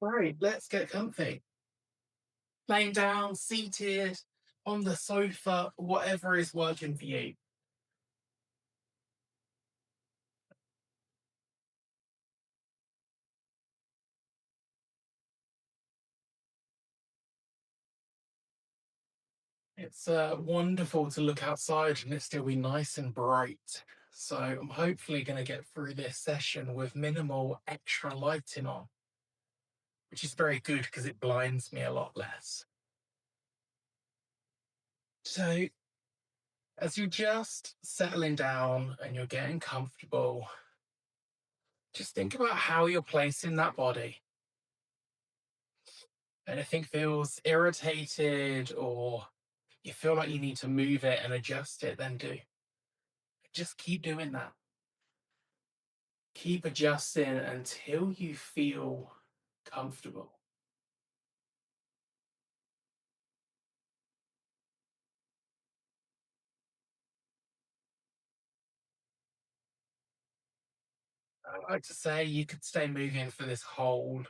Right, let's get comfy. Laying down, seated, on the sofa, whatever is working for you. It's wonderful to look outside and it still be nice and bright. So I'm hopefully going to get through this session with minimal extra lighting on, which is very good because it blinds me a lot less. So as you're just settling down and you're getting comfortable, just think about how you're placing that body. Anything feels irritated or you feel like you need to move it and adjust it, then do. Just keep doing that. Keep adjusting until you feel comfortable. I like to say you could stay moving for this whole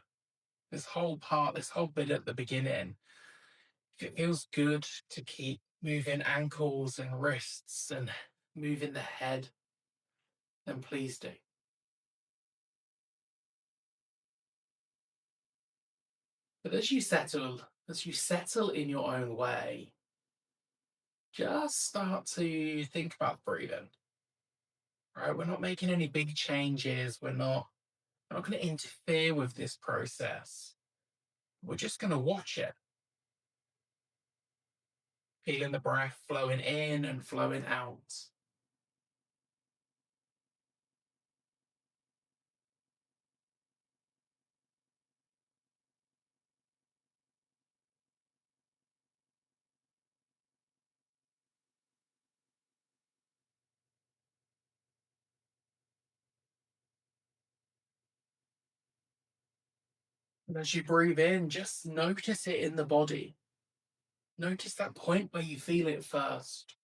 part, this whole bit at the beginning. If it feels good to keep moving ankles and wrists and moving the head, then please do. But as you settle in your own way, just start to think about breathing. Right? We're not making any big changes. We're not going to interfere with this process. We're just going to watch it, feeling the breath flowing in and flowing out. And as you breathe in, just notice it in the body. Notice that point where you feel it first.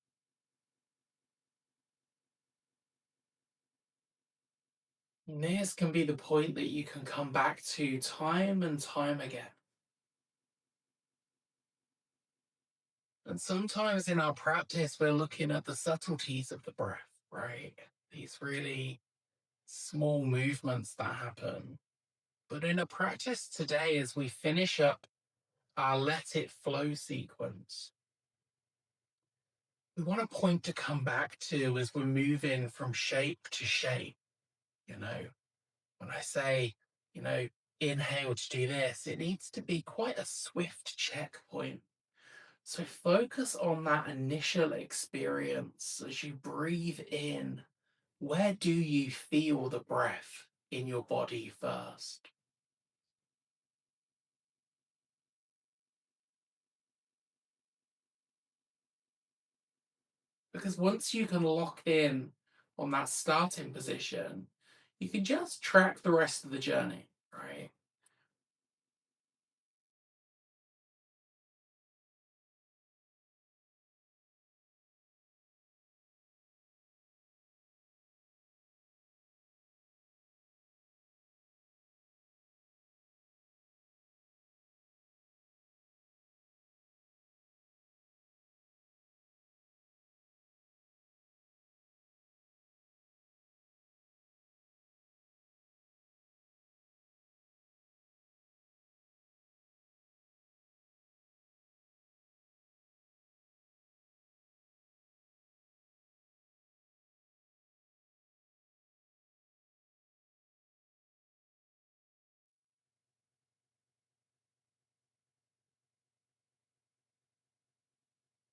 And this can be the point that you can come back to time and time again. And sometimes in our practice, we're looking at the subtleties of the breath, right? These really small movements that happen. But in a practice today, as we finish up our let it flow sequence, we want a point to come back to as we're moving from shape to shape. You know, when I say, you know, inhale to do this, it needs to be quite a swift checkpoint. So focus on that initial experience as you breathe in. Where do you feel the breath in your body first? Because once you can lock in on that starting position, you can just track the rest of the journey, right?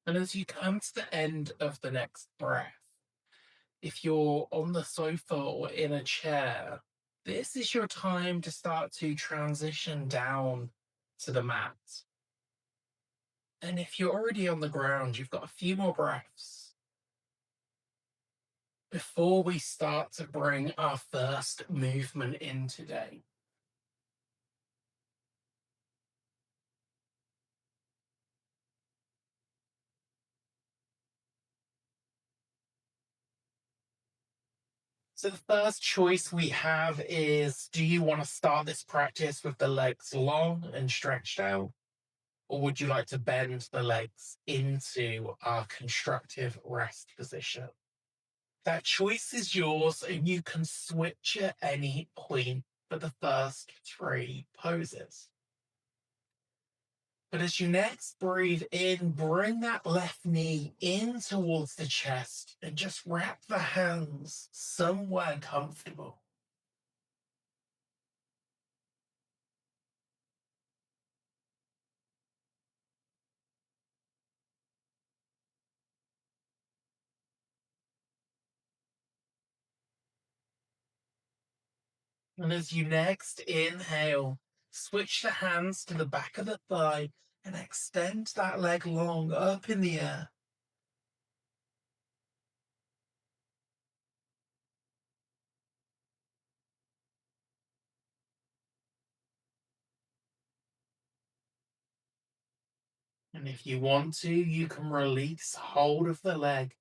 And as you come to the end of the next breath, if you're on the sofa or in a chair, this is your time to start to transition down to the mat. And if you're already on the ground, you've got a few more breaths before we start to bring our first movement in today. So the first choice we have is, do you want to start this practice with the legs long and stretched out? Or would you like to bend the legs into our constructive rest position? That choice is yours, and you can switch at any point for the first three poses. But as you next breathe in, bring that left knee in towards the chest and just wrap the hands somewhere comfortable. And as you next inhale, switch the hands to the back of the thigh and extend that leg long up in the air. And if you want to, you can release hold of the leg.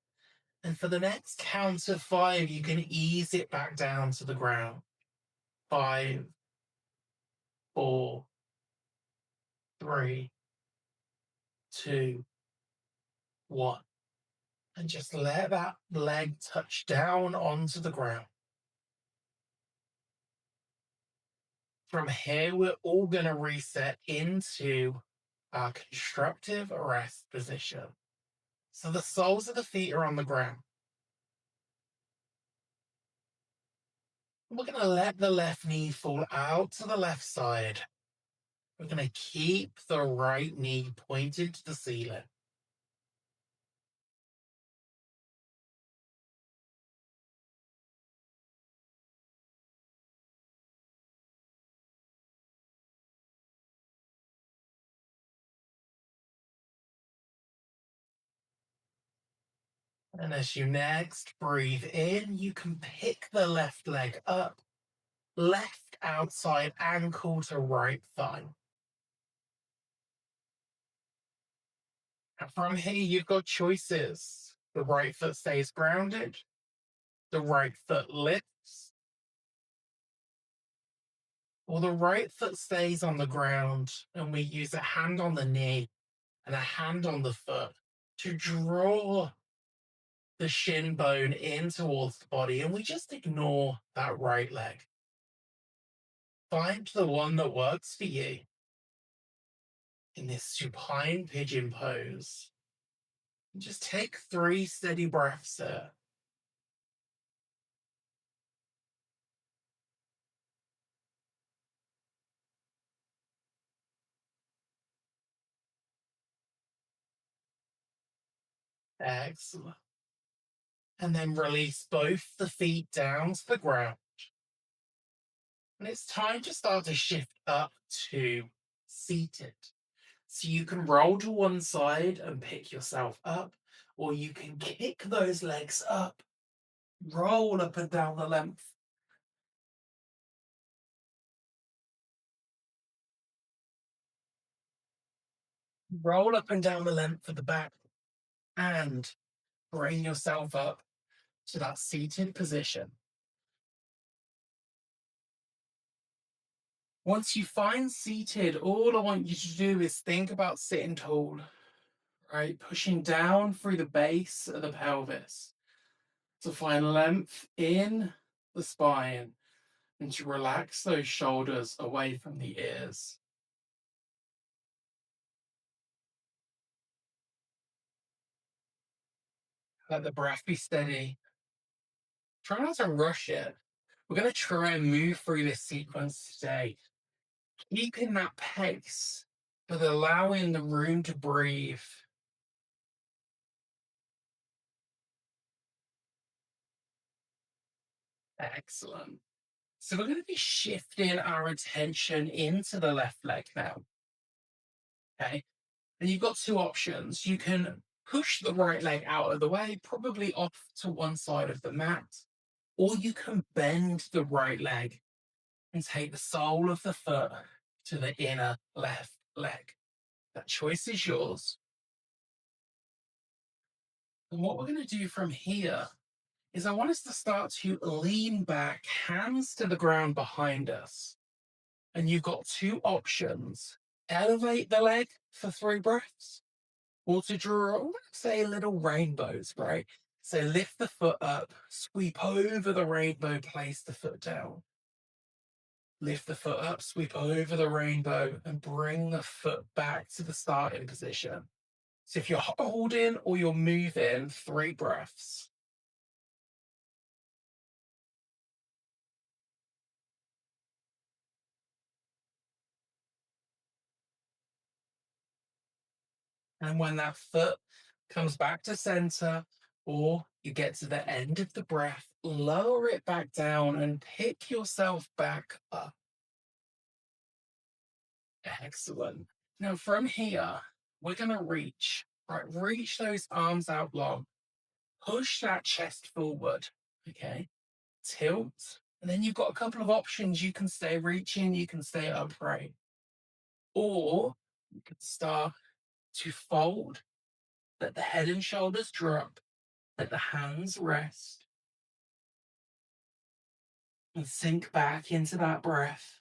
And for the next count of five, you can ease it back down to the ground. Five, four, three, two, one. And just let that leg touch down onto the ground. From here, we're all going to reset into our constructive rest position. So the soles of the feet are on the ground. We're going to let the left knee fall out to the left side. We're going to keep the right knee pointed to the ceiling. And as you next breathe in, you can pick the left leg up, left outside ankle to right thigh. And from here, you've got choices. The right foot stays grounded, the right foot lifts, or the right foot stays on the ground, and we use a hand on the knee and a hand on the foot to draw the shin bone in towards the body, and we just ignore that right leg. Find the one that works for you in this supine pigeon pose. And just take three steady breaths there. Excellent. And then release both the feet down to the ground. And it's time to start to shift up to seated. So you can roll to one side and pick yourself up, or you can kick those legs up, roll up and down the length. Roll up and down the length of the back and bring yourself up to that seated position. Once you find seated, all I want you to do is think about sitting tall, right? Pushing down through the base of the pelvis to find length in the spine and to relax those shoulders away from the ears. Let the breath be steady. Try not to rush it. We're going to try and move through this sequence today, keeping that pace, but allowing the room to breathe. Excellent. So we're going to be shifting our attention into the left leg now. Okay. And you've got two options. You can push the right leg out of the way, probably off to one side of the mat, or you can bend the right leg and take the sole of the foot to the inner left leg. That choice is yours. And what we're going to do from here is I want us to start to lean back, hands to the ground behind us. And you've got two options: elevate the leg for 3 breaths, or to draw, say, little rainbows, right? So lift the foot up, sweep over the rainbow, place the foot down. Lift the foot up, sweep over the rainbow, and bring the foot back to the starting position. So if you're holding or you're moving, 3 breaths. And when that foot comes back to center, or you get to the end of the breath, lower it back down and pick yourself back up. Excellent. Now, from here, we're going to reach, right? Reach those arms out long, push that chest forward. Okay. Tilt. And then you've got a couple of options. You can stay reaching, you can stay upright, or you can start to fold, let the head and shoulders drop, let the hands rest, and sink back into that breath.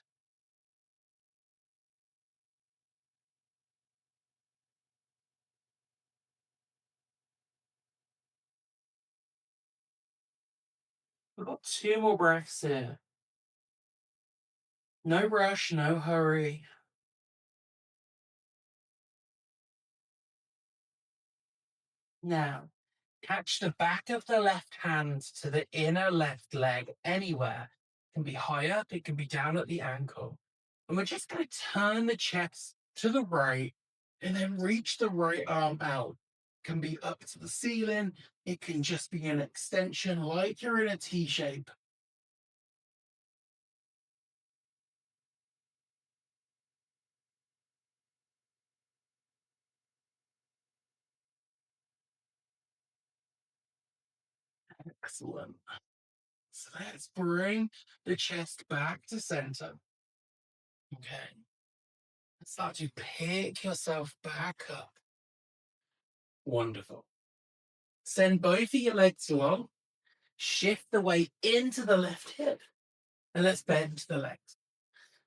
We've got 2 more breaths here. No rush, no hurry. Now, catch the back of the left hand to the inner left leg anywhere. It can be high up, it can be down at the ankle. And we're just going to turn the chest to the right and then reach the right arm out. It can be up to the ceiling, it can just be an extension like you're in a T shape. Excellent. So let's bring the chest back to center. Okay. Start to pick yourself back up. Wonderful. Send both of your legs along. Shift the weight into the left hip. And let's bend the legs.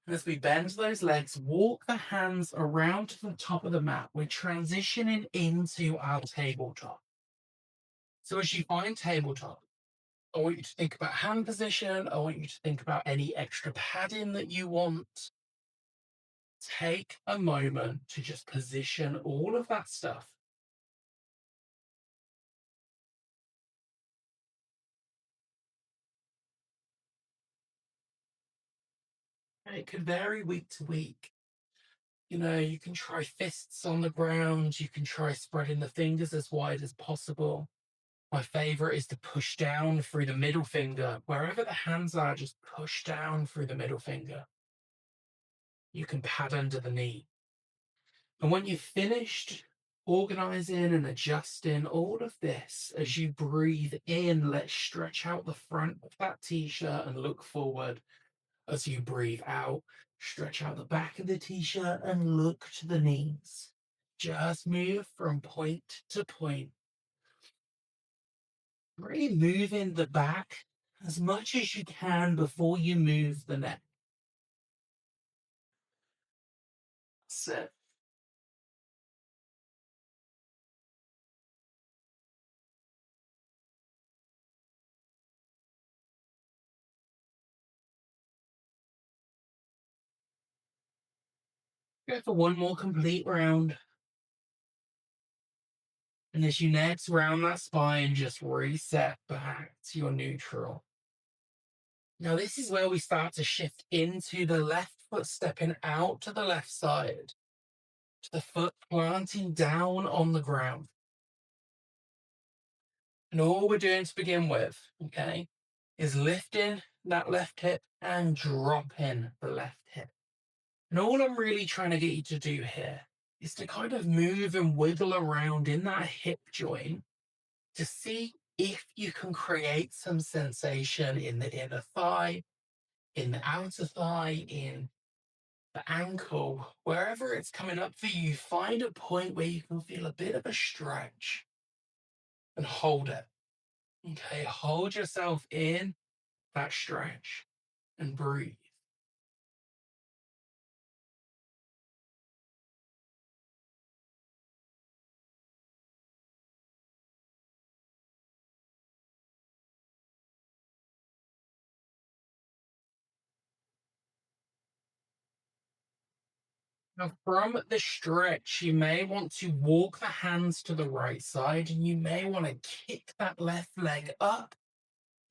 And as we bend those legs, walk the hands around to the top of the mat. We're transitioning into our tabletop. So as you find tabletop, I want you to think about hand position. I want you to think about any extra padding that you want. Take a moment to just position all of that stuff. And it could vary week to week. You can try fists on the ground, you can try spreading the fingers as wide as possible. My favorite is to push down through the middle finger. Wherever the hands are, just push down through the middle finger. You can pad under the knee. And when you've finished organizing and adjusting all of this, as you breathe in, let's stretch out the front of that t shirt and look forward. As you breathe out, stretch out the back of the t shirt and look to the knees. Just move from point to point. Really moving the back as much as you can before you move the neck. Sit. Go for one more complete round. And as you next round that spine, just reset back to your neutral. Now, this is where we start to shift into the left foot stepping out to the left side, to the foot planting down on the ground. And all we're doing to begin with, okay, is lifting that left hip and dropping the left hip. And all I'm really trying to get you to do here is to kind of move and wiggle around in that hip joint to see if you can create some sensation in the inner thigh, in the outer thigh, in the ankle, wherever it's coming up for you. Find a point where you can feel a bit of a stretch and hold it. Okay, hold yourself in that stretch and breathe. Now, from the stretch, you may want to walk the hands to the right side and you may want to kick that left leg up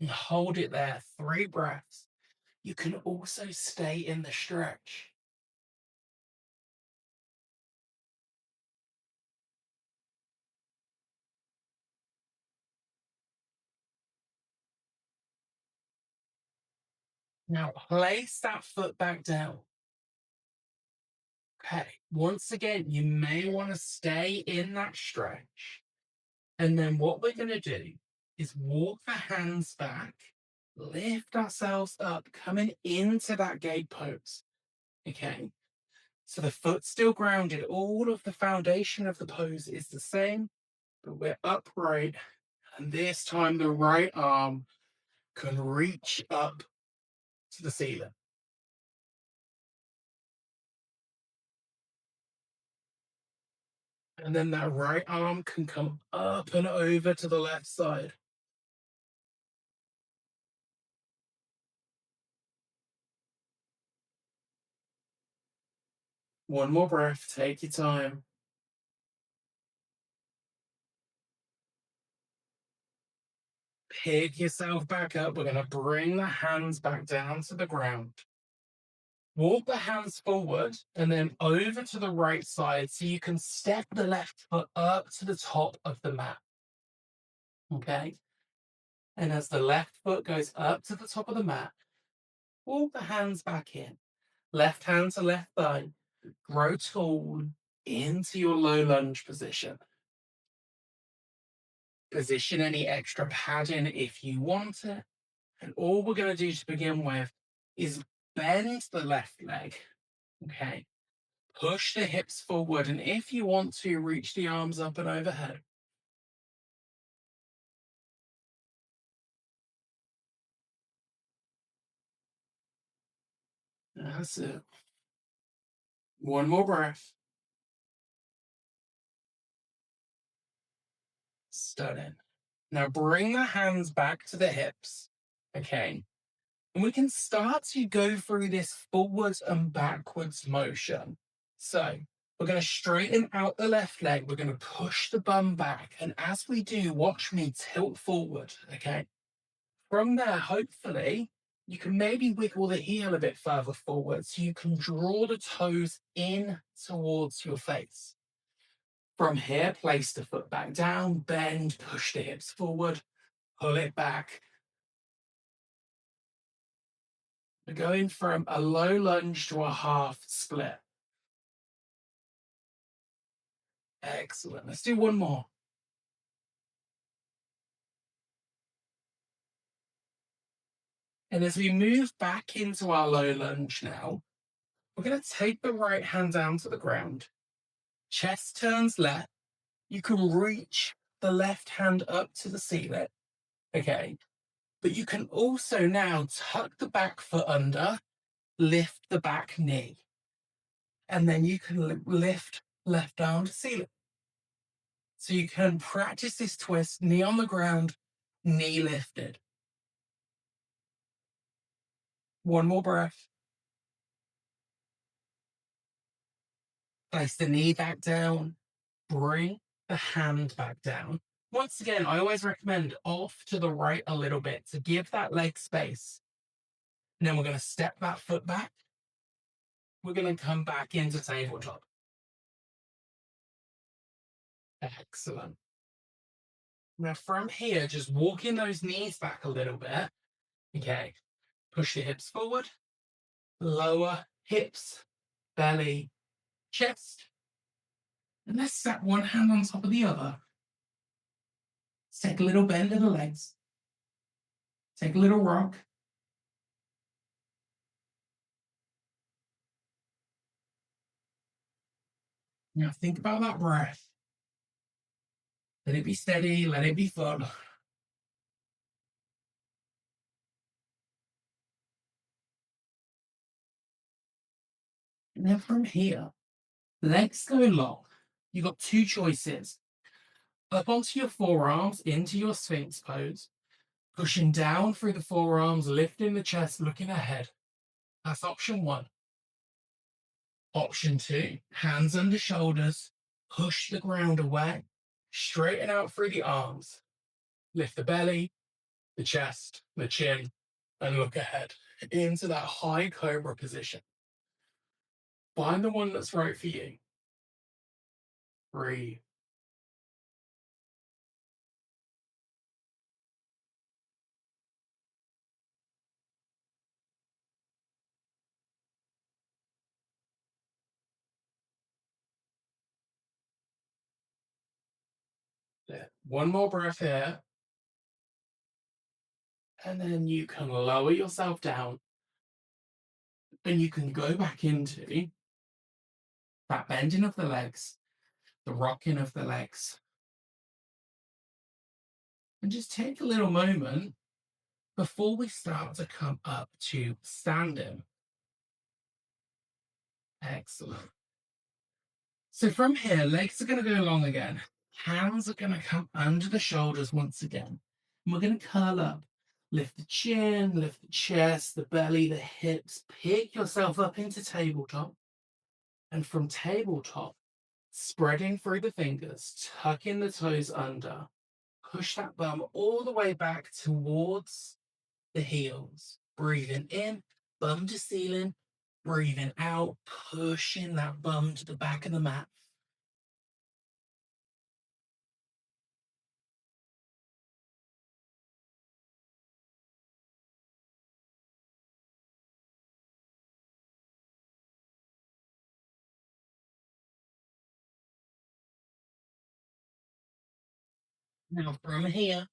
and hold it there. 3 breaths. You can also stay in the stretch. Now, place that foot back down. Okay. Once again, you may want to stay in that stretch. And then what we're going to do is walk the hands back, lift ourselves up, coming into that gate pose. Okay. So the foot's still grounded. All of the foundation of the pose is the same, but we're upright. And this time the right arm can reach up to the ceiling. And then that right arm can come up and over to the left side. One more breath. Take your time. Pick yourself back up. We're going to bring the hands back down to the ground. Walk the hands forward and then over to the right side so you can step the left foot up to the top of the mat. Okay. And as the left foot goes up to the top of the mat, walk the hands back in. Left hand to left thigh. Grow tall into your low lunge position. Position any extra padding if you want it. And all we're going to do to begin with is bend the left leg. Okay. Push the hips forward. And if you want to, reach the arms up and overhead. That's it. One more breath. Stunning. Now bring the hands back to the hips. Okay. And we can start to go through this forwards and backwards motion. So we're going to straighten out the left leg. We're going to push the bum back. And as we do, watch me tilt forward. Okay. From there, hopefully, you can maybe wiggle the heel a bit further forward so you can draw the toes in towards your face. From here, place the foot back down, bend, push the hips forward, pull it back. We're going from a low lunge to a half split. Excellent. Let's do one more. And as we move back into our low lunge now, we're going to take the right hand down to the ground. Chest turns left. You can reach the left hand up to the ceiling. Okay. But you can also now tuck the back foot under, lift the back knee. And then you can lift left arm to ceiling. So you can practice this twist, knee on the ground, knee lifted. One more breath. Place the knee back down. Bring the hand back down. Once again, I always recommend off to the right a little bit to give that leg space. And then we're going to step that foot back. We're going to come back into tabletop. Excellent. Now from here, just walking those knees back a little bit. Okay. Push your hips forward. Lower hips, belly, chest. And let's set one hand on top of the other. Take a little bend in the legs. Take a little rock. Now think about that breath. Let it be steady, let it be fun. And then from here, legs go long. You've got two choices: up onto your forearms into your Sphinx pose, pushing down through the forearms, lifting the chest, looking ahead. That's option one. Option two, hands under shoulders, push the ground away, straighten out through the arms, lift the belly, the chest, the chin, and look ahead into that high cobra position. Find the one that's right for you. Breathe. There. One more breath here, and then you can lower yourself down and you can go back into that bending of the legs, the rocking of the legs, and just take a little moment before we start to come up to standing. Excellent. So from here, legs are going to go long again. Hands are going to come under the shoulders once again. And we're going to curl up. Lift the chin, lift the chest, the belly, the hips. Pick yourself up into tabletop. And from tabletop, spreading through the fingers, tucking the toes under. Push that bum all the way back towards the heels. Breathing in, bum to ceiling. Breathing out, pushing that bum to the back of the mat. Now from here,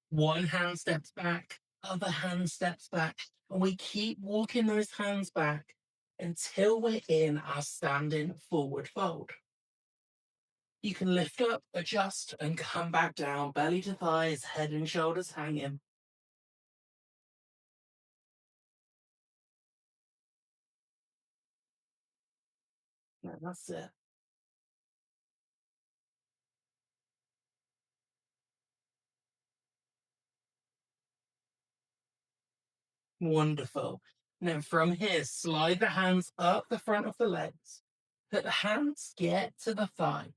one hand steps back, other hand steps back, and we keep walking those hands back until we're in our standing forward fold. You can lift up, adjust, and come back down, belly to thighs, head and shoulders hanging. Yeah, that's it. Wonderful. And then from here, slide the hands up the front of the legs. Let the hands get to the thigh.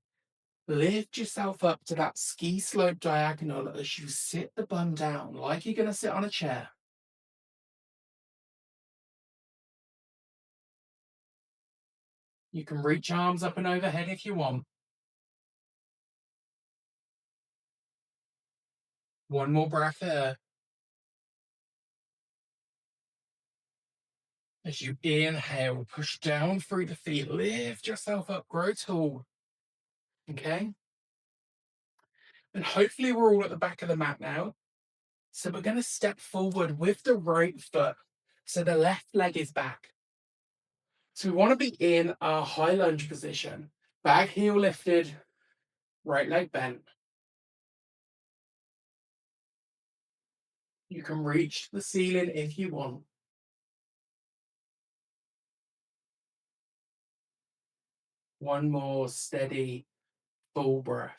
Lift yourself up to that ski slope diagonal as you sit the bum down like you're going to sit on a chair. You can reach arms up and overhead if you want. One more breath here. As you inhale, push down through the feet, lift yourself up, grow tall. Okay? And hopefully we're all at the back of the mat now. So we're going to step forward with the right foot. So the left leg is back. So we want to be in our high lunge position. Back heel lifted, right leg bent. You can reach the ceiling if you want. One more steady, full breath.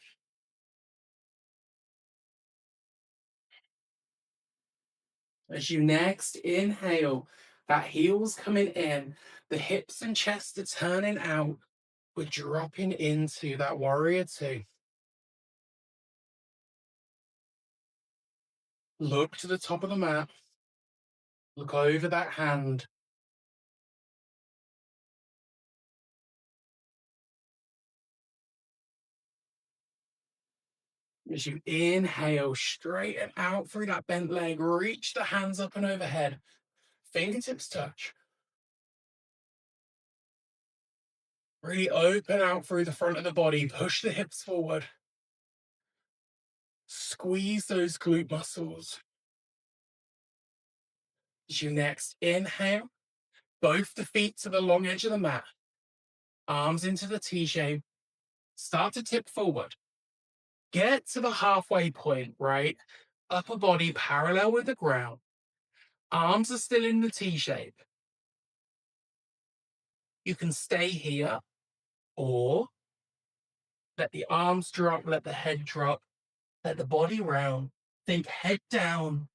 As you next inhale, that heel's coming in, the hips and chest are turning out. We're dropping into that warrior two. Look to the top of the mat. Look over that hand. As you inhale, straighten out through that bent leg, reach the hands up and overhead. Fingertips touch. Really open out through the front of the body. Push the hips forward. Squeeze those glute muscles. As you next inhale, both the feet to the long edge of the mat. Arms into the T shape. Start to tip forward. Get to the halfway point, right? Upper body parallel with the ground. Arms are still in the T shape. You can stay here or let the arms drop, let the head drop, let the body round. Think head down,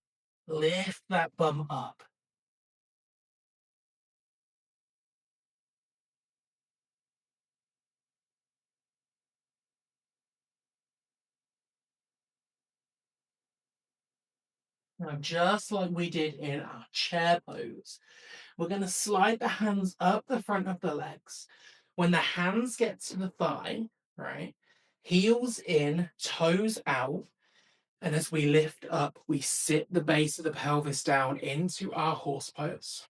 lift that bum up. Now, just like we did in our chair pose, we're going to slide the hands up the front of the legs. When the hands get to the thigh, right, heels in, toes out, and as we lift up, we sit the base of the pelvis down into our horse pose.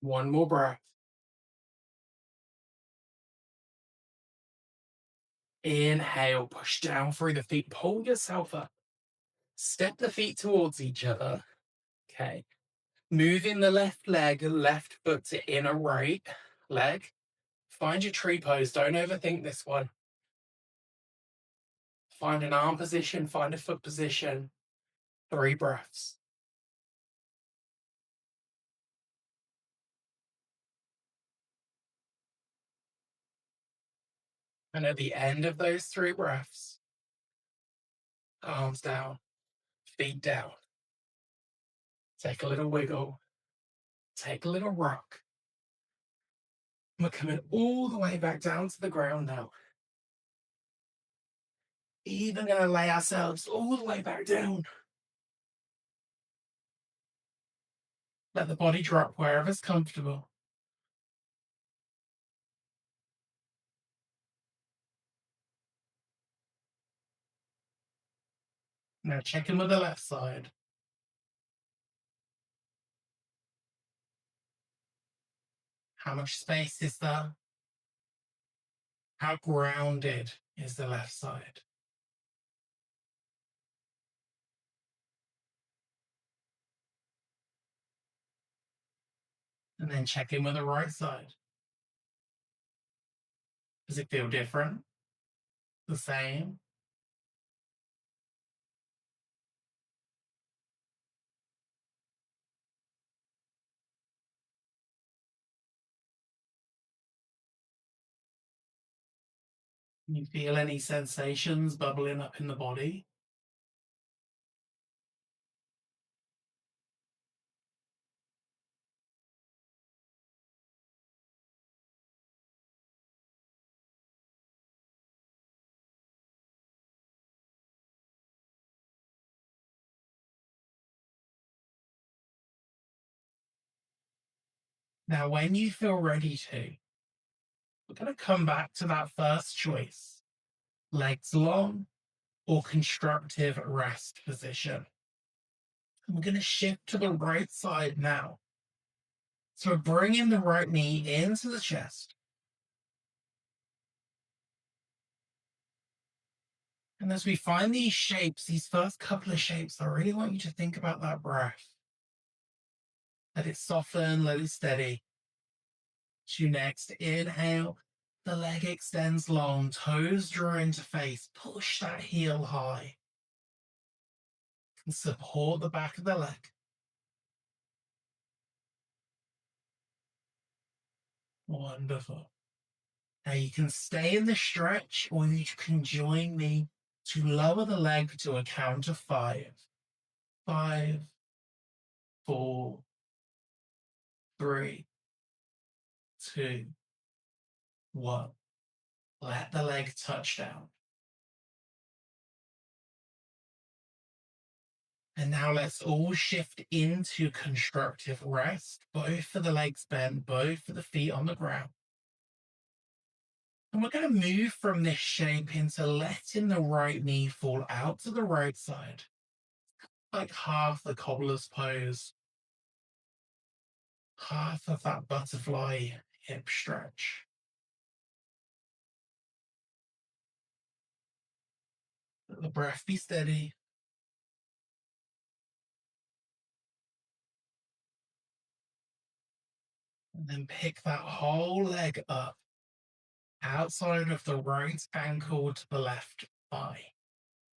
One more breath. Inhale, push down through the feet, pull yourself up. Step the feet towards each other. Okay. Moving the left leg, left foot to inner right leg. Find your tree pose. Don't overthink this one. Find an arm position, find a foot position. 3 breaths. And at the end of those 3 breaths, arms down, feet down. Take a little wiggle. Take a little rock. We're coming all the way back down to the ground now. Even going to lay ourselves all the way back down. Let the body drop wherever's comfortable. Now check in with the left side. How much space is there? How grounded is the left side? And then check in with the right side. Does it feel different? The same? Can you feel any sensations bubbling up in the body? Now, when you feel ready to, we're going to come back to that first choice, legs long or constructive rest position. And we're going to shift to the right side now. So we're bringing the right knee into the chest. And as we find these shapes, these first couple of shapes, I really want you to think about that breath. Let it soften, let it steady. To next, inhale, the leg extends long, toes draw into face, push that heel high. And support the back of the leg. Wonderful. Now you can stay in the stretch or you can join me to lower the leg to a count of 5. 5, 4, 3, 2, 1. Let the leg touch down. And now let's all shift into constructive rest, both for the legs bent, both for the feet on the ground. And we're going to move from this shape into letting the right knee fall out to the right side, like half the cobbler's pose, half of that butterfly hip stretch. Let the breath be steady. And then pick that whole leg up outside of the right ankle to the left thigh.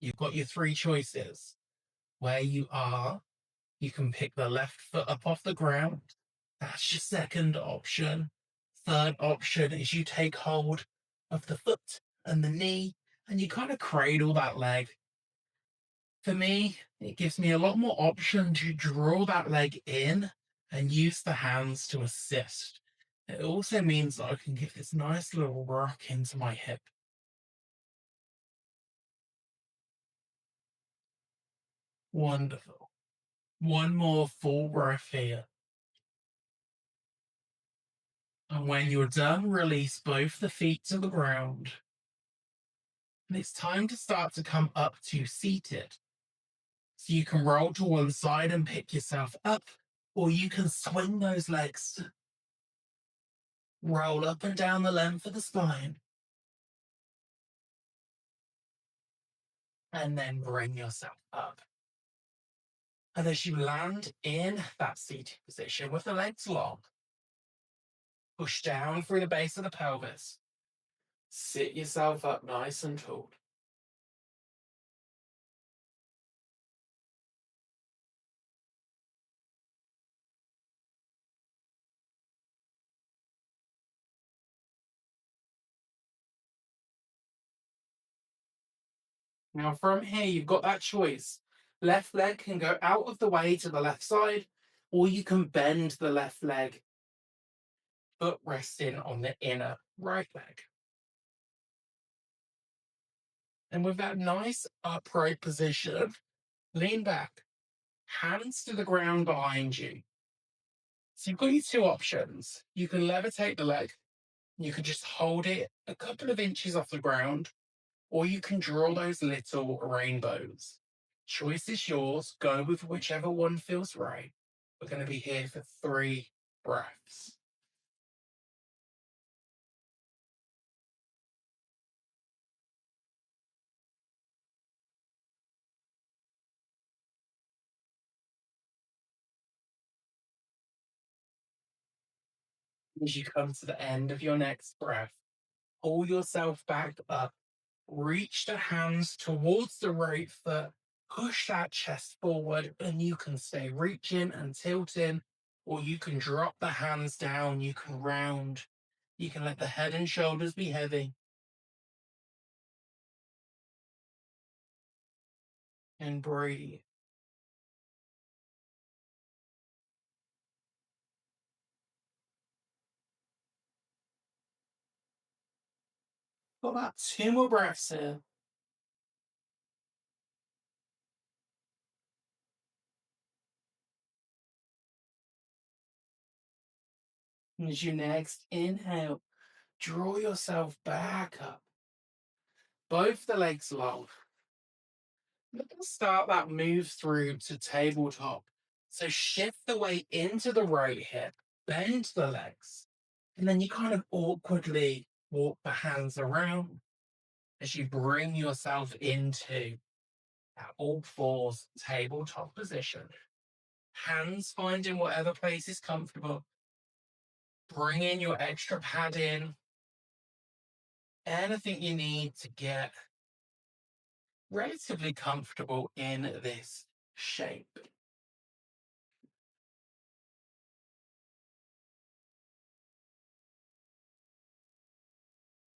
You've got your 3 choices: where you are, You can pick the left foot up off the ground. That's your second option. Third option is you take hold of the foot and the knee and you kind of cradle that leg. For me, it gives me a lot more option to draw that leg in and use the hands to assist. It also means that I can give this nice little rock into my hip. Wonderful. One more full breath here. And when you're done, release both the feet to the ground. And it's time to start to come up to seated. So you can roll to one side and pick yourself up, or you can swing those legs, roll up and down the length of the spine, and then bring yourself up. And as you land in that seated position with the legs long, push down through the base of the pelvis, sit yourself up nice and tall. Now, from here, you've got that choice. Left leg can go out of the way to the left side, or you can bend the left leg, foot resting on the inner right leg. And with that nice upright position, lean back, hands to the ground behind you. So you've got your two options. You can levitate the leg, you can just hold it a couple of inches off the ground, or you can draw those little rainbows. Choice is yours. Go with whichever one feels right. We're going to be here for 3 breaths. As you come to the end of your next breath, pull yourself back up. Reach the hands towards the right foot. Push that chest forward, and you can stay reaching and tilting, or you can drop the hands down. You can round. You can let the head and shoulders be heavy and breathe. Got about 2 more breaths here. And as you next inhale, draw yourself back up. Both the legs long. Let's start that move through to tabletop. So shift the weight into the right hip, bend the legs, and then you kind of awkwardly walk the hands around as you bring yourself into that all fours tabletop position. Hands finding whatever place is comfortable. Bring in your extra pad in. Anything you need to get relatively comfortable in this shape.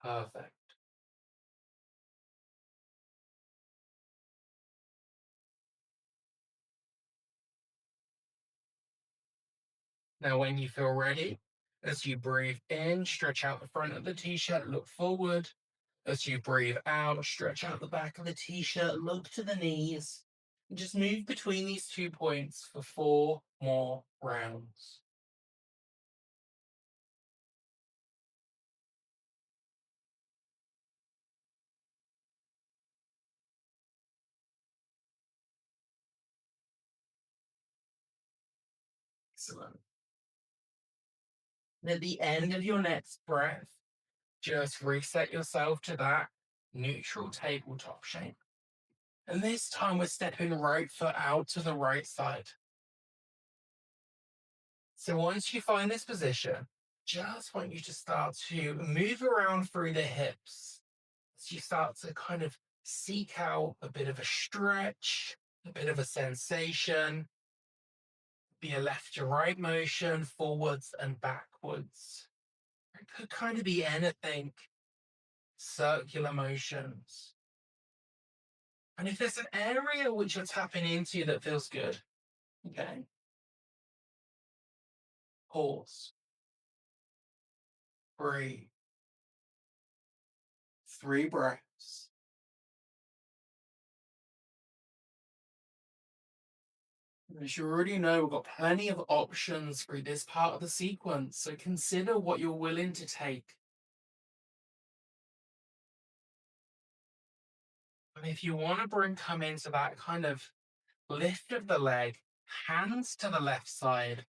Perfect. Now, when you feel ready, as you breathe in, stretch out the front of the t shirt, look forward. As you breathe out, stretch out the back of the t shirt, look to the knees. And just move between these 2 points for 4 more rounds. Excellent. And at the end of your next breath, just reset yourself to that neutral tabletop shape. And this time we're stepping right foot out to the right side. So once you find this position, just want you to start to move around through the hips. So you start to kind of seek out a bit of a stretch, a bit of a sensation. Be a left to right motion, forwards and backwards. It could kind of be anything, circular motions. And if there's an area which you're tapping into that feels good, okay, pause, breathe, 3 breaths. As you already know, we've got plenty of options through this part of the sequence, so consider what you're willing to take. And if you want to come into that kind of lift of the leg, hands to the left side,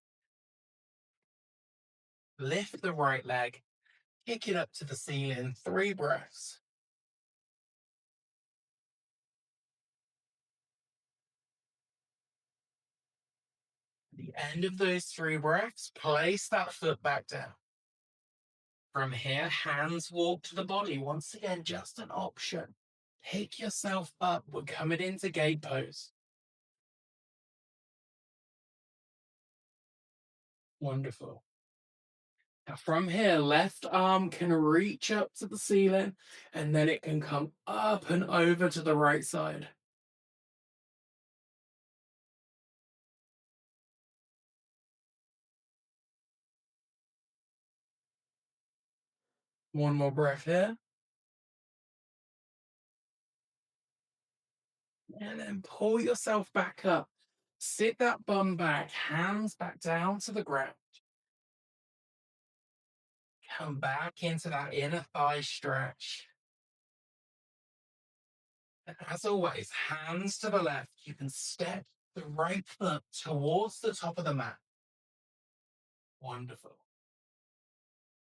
lift the right leg, kick it up to the ceiling, 3 breaths. At the end of those 3 breaths, place that foot back down. From here, hands walk to the body. Once again, just an option. Pick yourself up. We're coming into gate pose. Wonderful. Now from here, left arm can reach up to the ceiling and then it can come up and over to the right side. One more breath here. And then pull yourself back up. Sit that bum back, hands back down to the ground. Come back into that inner thigh stretch. And as always, hands to the left. You can step the right foot towards the top of the mat. Wonderful.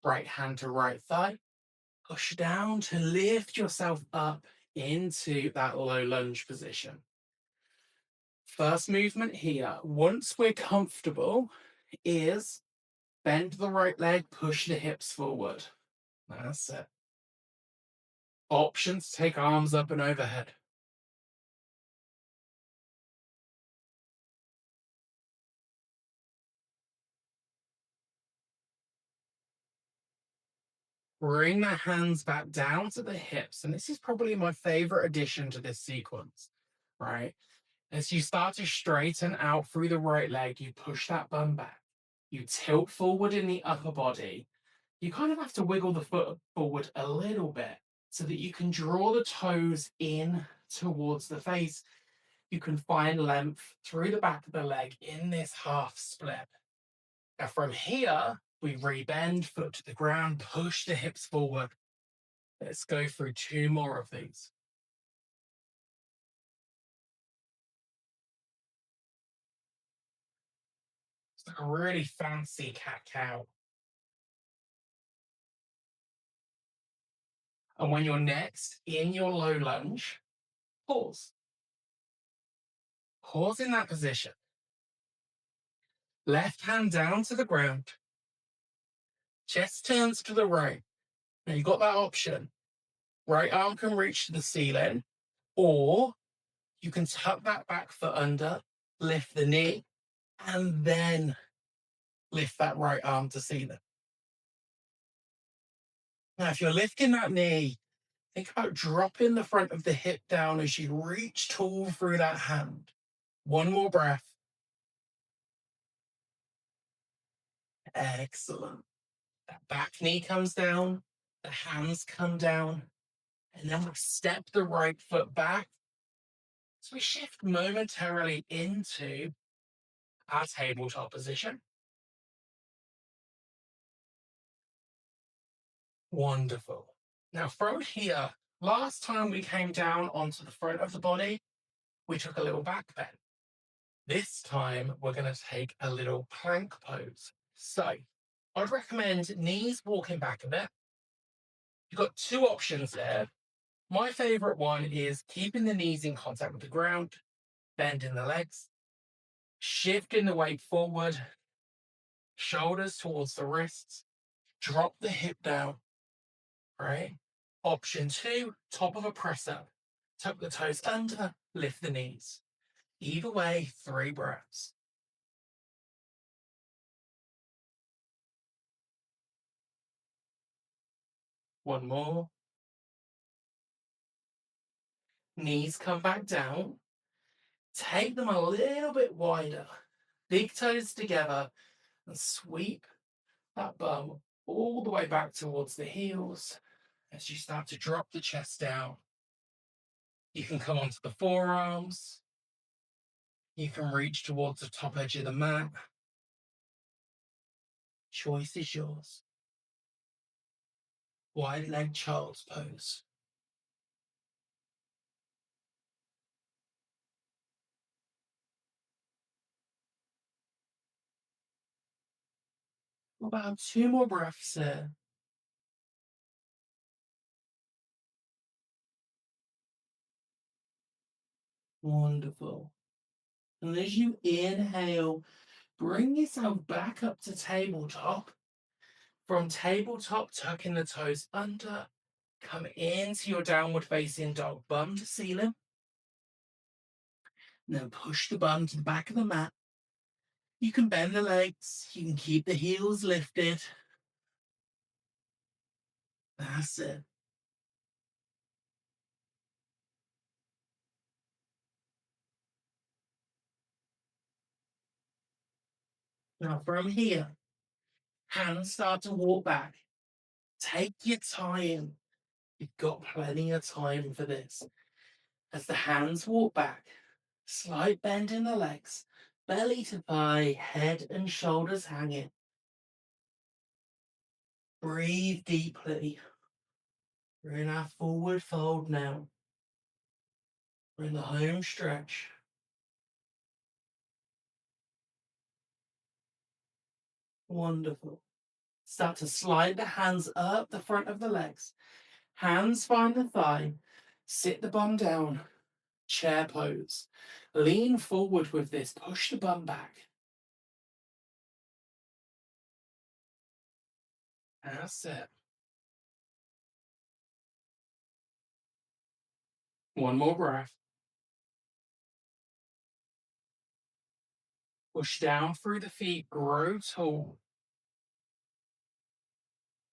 Right hand to right thigh. Push down to lift yourself up into that low lunge position. First movement here, once we're comfortable, is bend the right leg, push the hips forward. That's it. Options, take arms up and overhead. Bring the hands back down to the hips. And this is probably my favorite addition to this sequence, right? As you start to straighten out through the right leg, you push that bum back. You tilt forward in the upper body. You kind of have to wiggle the foot forward a little bit so that you can draw the toes in towards the face. You can find length through the back of the leg in this half split. Now from here, we rebend, foot to the ground, push the hips forward. Let's go through 2 more of these. It's like a really fancy cat-cow. And when you're next in your low lunge, pause. Pause in that position. Left hand down to the ground. Chest turns to the right. Now you've got that option. Right arm can reach to the ceiling, or you can tuck that back foot under, lift the knee, and then lift that right arm to ceiling. Now, if you're lifting that knee, think about dropping the front of the hip down as you reach tall through that hand. One more breath. Excellent. That back knee comes down, the hands come down, and then we step the right foot back. So we shift momentarily into our tabletop position. Wonderful. Now from here, last time we came down onto the front of the body, we took a little back bend. This time we're going to take a little plank pose. So I'd recommend knees walking back a bit. You've got 2 options there. My favorite one is keeping the knees in contact with the ground, bending the legs, shifting the weight forward, shoulders towards the wrists, drop the hip down, right? Option 2, top of a press up, tuck the toes under, lift the knees. Either way, 3 breaths. One more. Knees come back down. Take them a little bit wider. Big toes together and sweep that bum all the way back towards the heels as you start to drop the chest down. You can come onto the forearms. You can reach towards the top edge of the mat. Choice is yours. Wide leg child's pose. About two more breaths here. Wonderful. And as you inhale, bring yourself back up to tabletop. From tabletop, tucking the toes under. Come into your downward facing dog, bum to ceiling. And then push the bum to the back of the mat. You can bend the legs. You can keep the heels lifted. That's it. Now from here, hands start to walk back. Take your time. You've got plenty of time for this. As the hands walk back, slight bend in the legs, belly to thigh, head and shoulders hanging. Breathe deeply. We're in our forward fold now. We're in the home stretch. Wonderful. Start to slide the hands up the front of the legs. Hands find the thigh. Sit the bum down. Chair pose. Lean forward with this. Push the bum back. That's it. One more breath. Push down through the feet. Grow tall.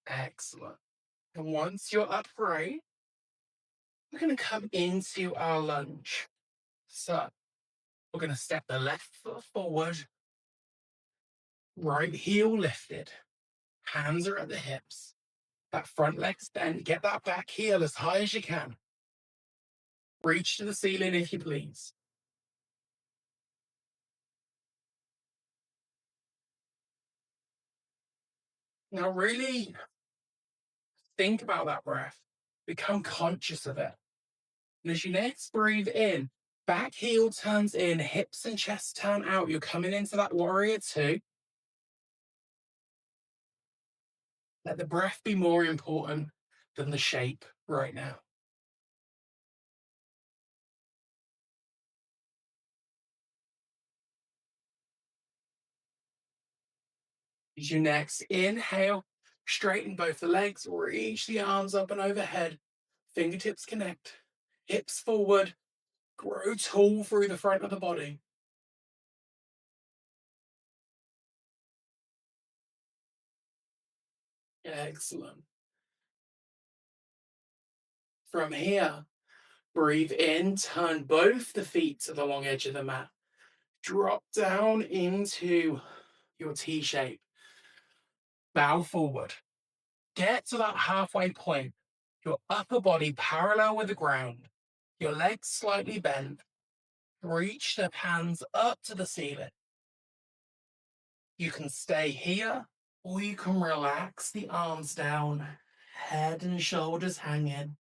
Excellent. And once you're upright, we're going to come into our lunge. So we're going to step the left foot forward, right heel lifted. Hands are at the hips. That front leg's bent. Get that back heel as high as you can. Reach to the ceiling if you please. Now, really think about that breath. Become conscious of it. And as you next breathe in, back heel turns in, hips and chest turn out. You're coming into that warrior two. Let the breath be more important than the shape right now. As you next inhale, straighten both the legs, reach the arms up and overhead, fingertips connect, hips forward, grow tall through the front of the body. Excellent. From here, breathe in, turn both the feet to the long edge of the mat. Drop down into your T shape. Bow forward. Get to that halfway point. Your upper body parallel with the ground. Your legs slightly bent. Reach the hands up to the ceiling. You can stay here or you can relax the arms down, head and shoulders hanging.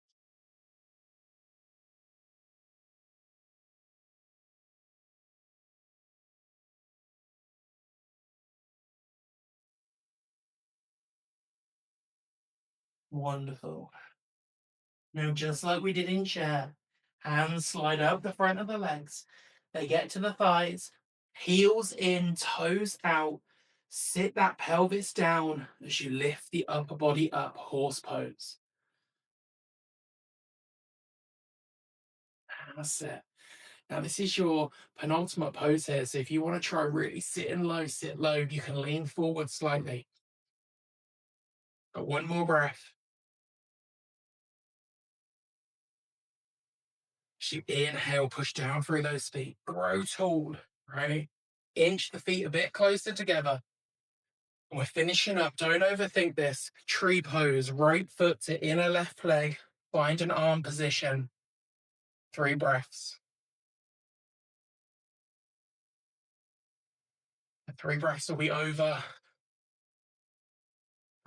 Wonderful. Now, just like we did in chair, hands slide up the front of the legs. They get to the thighs, heels in, toes out. Sit that pelvis down as you lift the upper body up, horse pose. That's it. Now, this is your penultimate pose here. So if you want to try really sitting low, sit low, you can lean forward slightly. But one more breath. As you inhale, push down through those feet, grow tall, right? Inch the feet a bit closer together. And we're finishing up. Don't overthink this. Tree pose, right foot to inner left leg. Find an arm position. 3 breaths. The 3 breaths will be over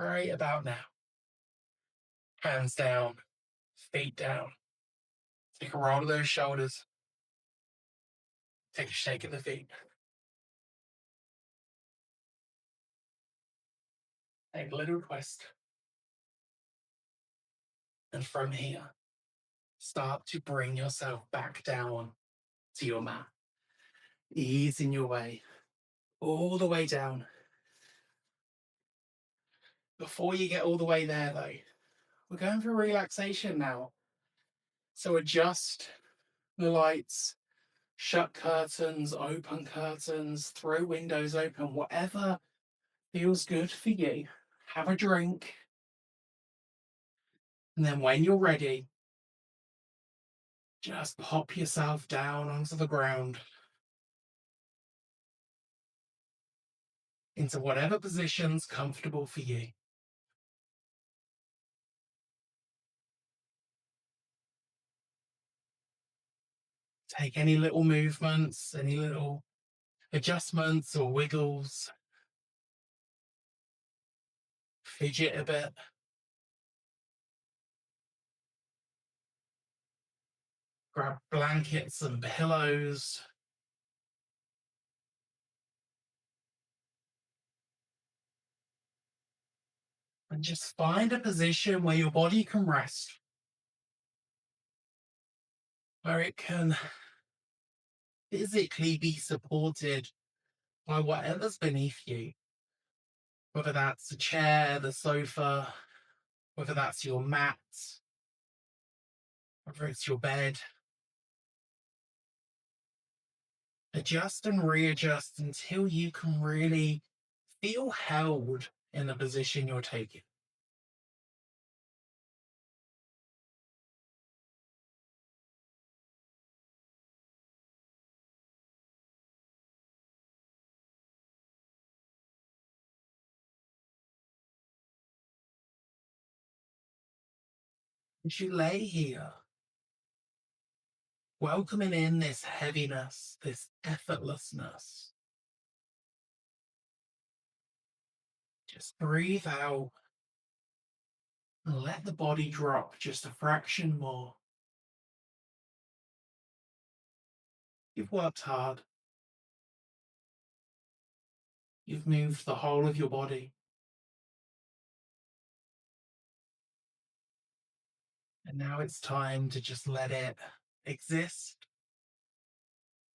right about now. Hands down, feet down. Take a roll of those shoulders. Take a shake of the feet. Take a little twist. And from here, start to bring yourself back down to your mat. Easing your way all the way down. Before you get all the way there, though, we're going for relaxation now. So adjust the lights, shut curtains, open curtains, throw windows open, whatever feels good for you. Have a drink. And then when you're ready, just pop yourself down onto the ground into whatever position's comfortable for you. Take any little movements, any little adjustments or wiggles. Fidget a bit. Grab blankets and pillows. And just find a position where your body can rest, where it can physically be supported by whatever's beneath you, whether that's a chair, the sofa, whether that's your mat, whether it's your bed. Adjust and readjust until you can really feel held in the position you're taking. As you lay here, welcoming in this heaviness, this effortlessness, just breathe out and let the body drop just a fraction more. You've worked hard. You've moved the whole of your body. And now it's time to just let it exist.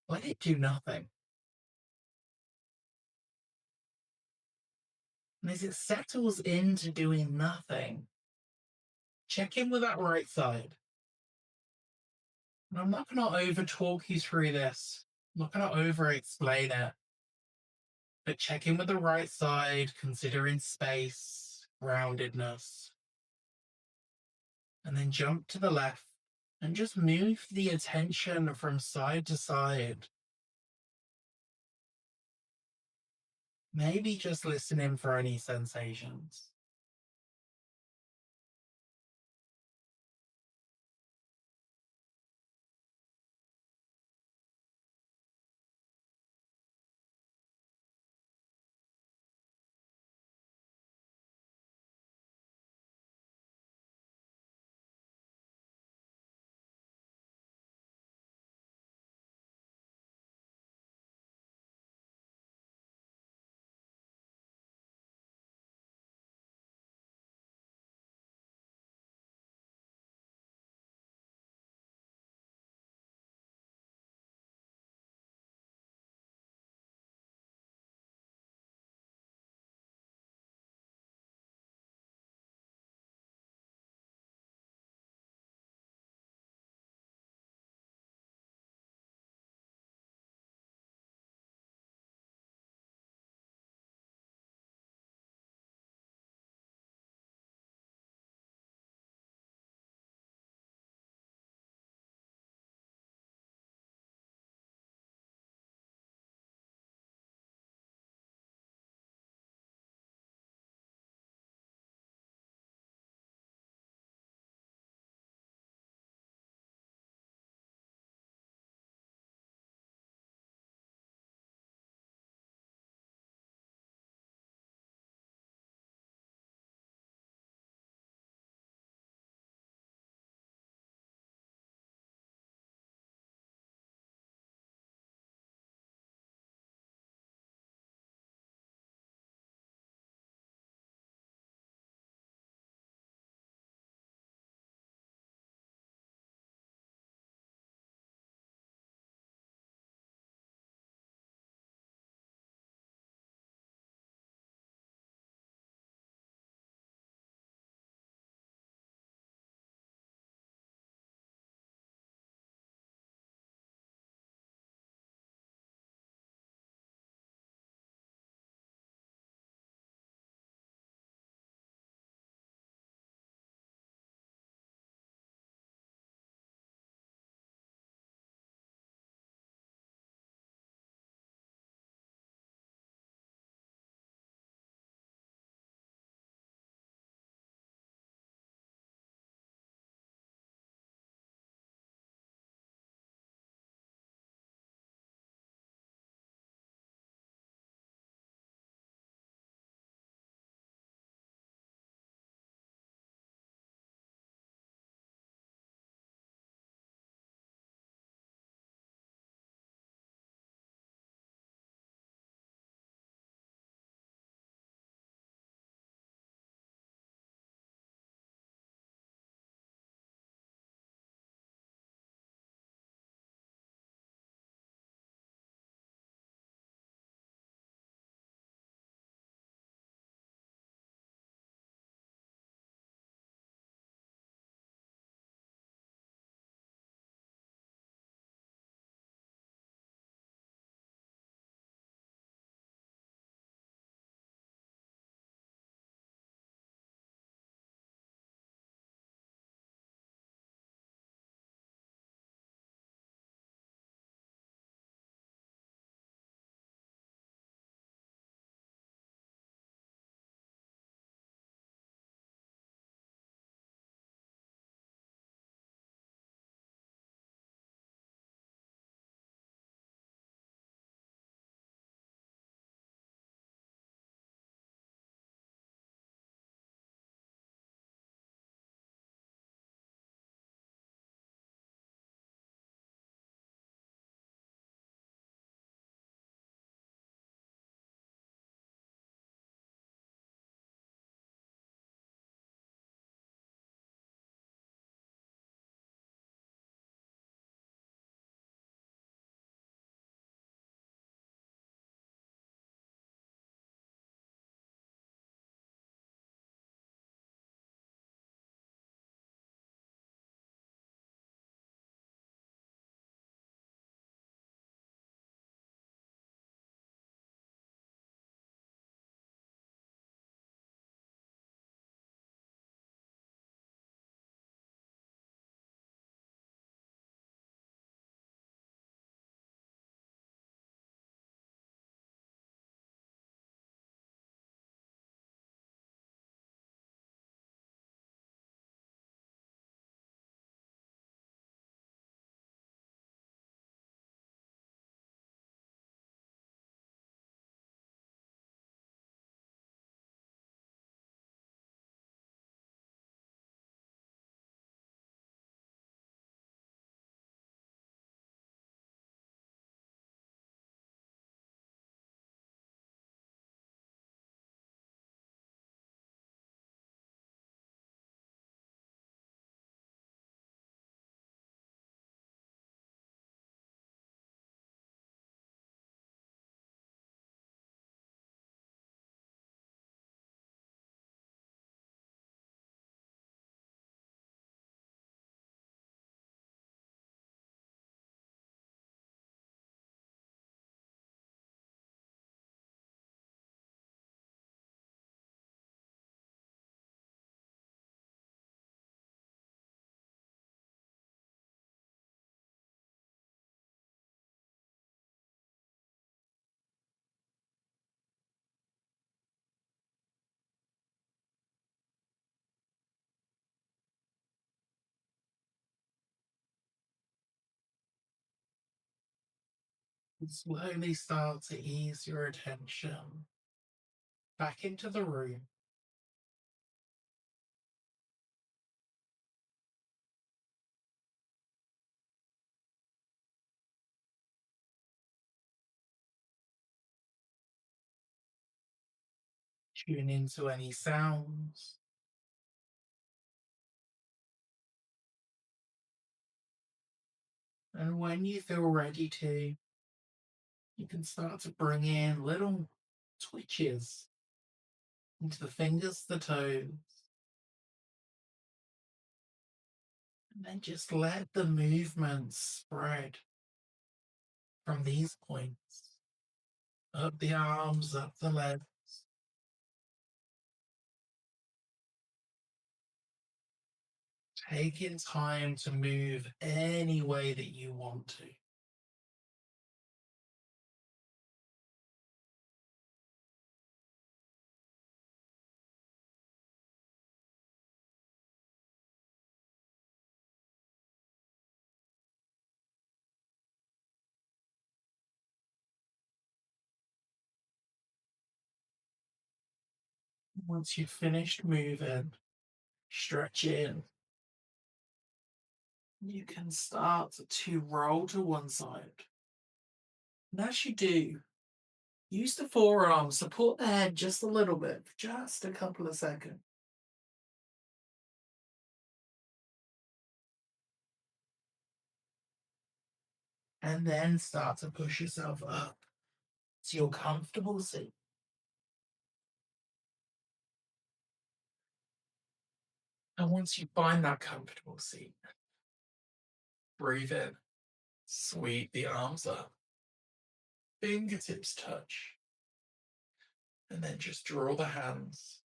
Let it do nothing. And as it settles into doing nothing, check in with that right side. And I'm not going to over talk you through this. I'm not going to over explain it. But check in with the right side, considering space, groundedness. And then jump to the left and just move the attention from side to side. Maybe just listening for any sensations. Slowly start to ease your attention back into the room. Tune into any sounds. And when you feel ready to, you can start to bring in little twitches into the fingers, the toes, and then just let the movement spread from these points up the arms, up the legs, taking time to move any way that you want to. Once you've finished moving, stretch in. You can start to roll to one side. And as you do, use the forearms, support the head just a little bit, for just a couple of seconds. And then start to push yourself up to your comfortable seat. And once you find that comfortable seat, breathe in, sweep the arms up, fingertips touch, and then just draw the hands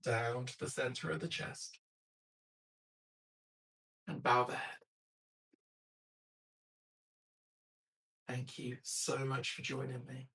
down to the center of the chest and bow the head. Thank you so much for joining me.